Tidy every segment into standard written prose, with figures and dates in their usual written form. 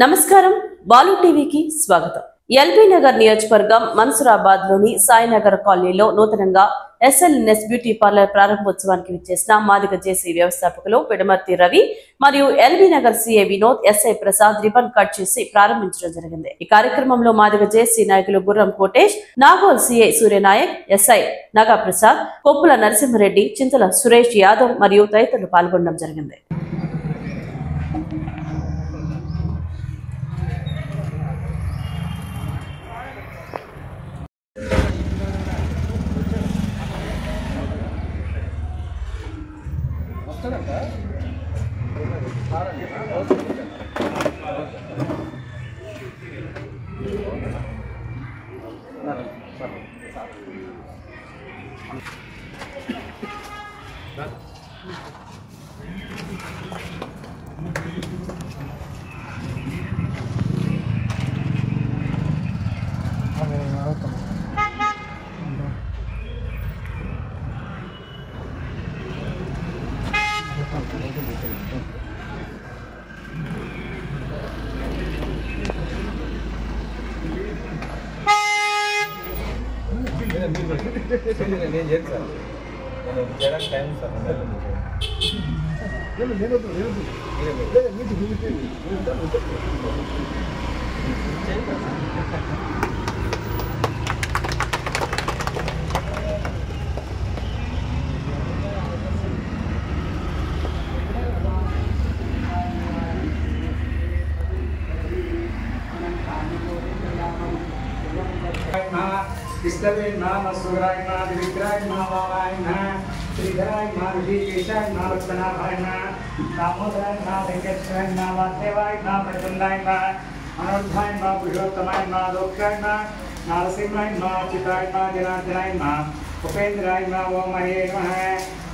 నమస్కారం బాలు టీవీకి స్వాగతం। ఎల్బీ నగర్ నియోజకవర్గం మన్సూరాబాద్ లోని సాయినగర్ కాలనీలో నూతనంగా ఎస్ఎల్ఎన్ఎస్ బ్యూటీ పార్లర్ ప్రారంభోత్సవానికి విచ్చేసిన మాదిగ జేసీ వ్యవస్థాపకులు పిడమర్తి రవి మరియు LB Nagar CA Vinod SI Prasad ribbon cut చేసి ప్రారంభించడం జరిగింది। ఈ కార్యక్రమంలో మాదిగ జేసీ నాయకులు గుర్రం కోటేష్, నాగోల్ సిఐ సూర్యనాయక్, ఎస్ఐ నగా ప్రసాద్, కొప్పుల నరసింహారెడ్డి, చింతల సురేష్ యాదవ్ మరియు తదితరులు పాల్గొనడం జరిగింది।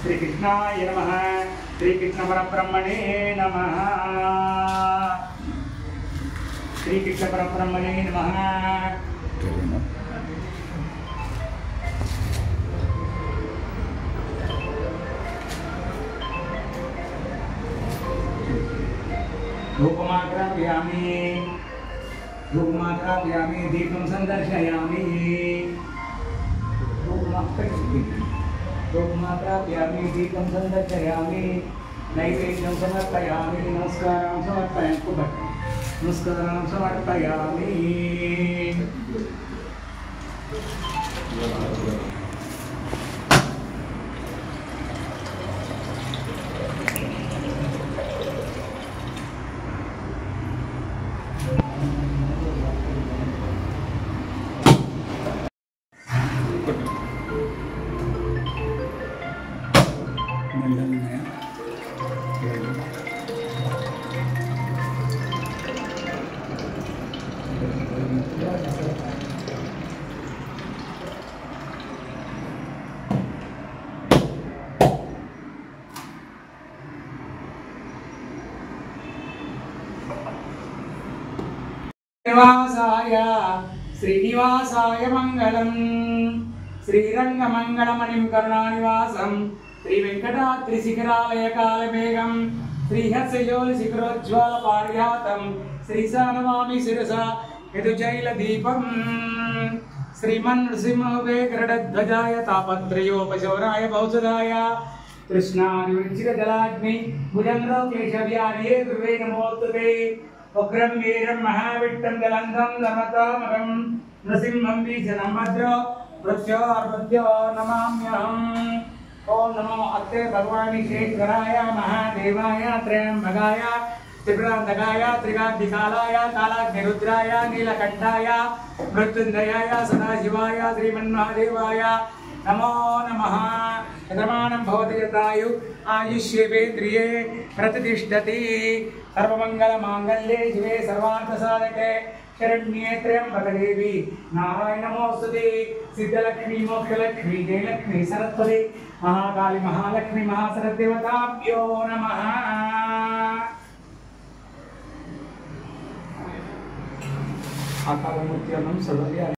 श्री कृष्णाय नमः। श्री कृष्ण परब्रह्मणे नमः। श्री कृष्ण परब्रह्मणे नमः। धूपमात्रापयामि दीपं संदर्शयामि। धूपमात्रापयामि दीपं संदर्शयामि। नैवेद्यं समर्पयामि। नमस्कारं समर्पयामि। नमस्कारं समर्पयामि। श्रीनिवासाय मंगलम। श्रीरंगमंगलमणिं करुणानिवासं श्री वेंकटाद्रि शिखरालय कालमेघं श्रीहर्षयोल शिखरोज्ज्वल पारिजातं श्रीसानमामि शिरसा यदुजैल दीपं श्रीमन्नृसिंहवेकरध्वजाय तापत्रयोपशौराय भौसदाय कृष्णानिवृचिरजलाग्नि भुजंगो क्लेशव्याधये ध्रुवे नमोस्तुते। उग्रं वीरं महाविट्टं जलन्धं धर्मतामकं नृसिंहं बीजनं भद्रो वृक्षोर्वद्यो नमाम्यहम्। ओम नमो अत्ते भगवान् शेखराय महादेवाय त्र्यंबकाय त्रिपुरान्तकाय त्रिकाग्निकालाय कालाग्निरुद्राय नीलकण्ठाय मृत्युञ्जयाय सदाशिवाय श्रीमन्महादेवाय नमो नमः। यजमानं भवति यतायु आयुष्येवेन्द्रिये प्रतिष्ठति। सर्वमंगलमांगल्ये शिवे सर्वार्थसाधके शरण्ये त्र्यंबके देवी नारायणी नमोस्तुते। सिद्धलक्ष्मी मोक्षलक्ष्मी जयलक्ष्मी सरस्वती महाकाली महालक्ष्मी महासरस्वतीदेवताभ्यो नमः। आकालमूर्त्यं सदया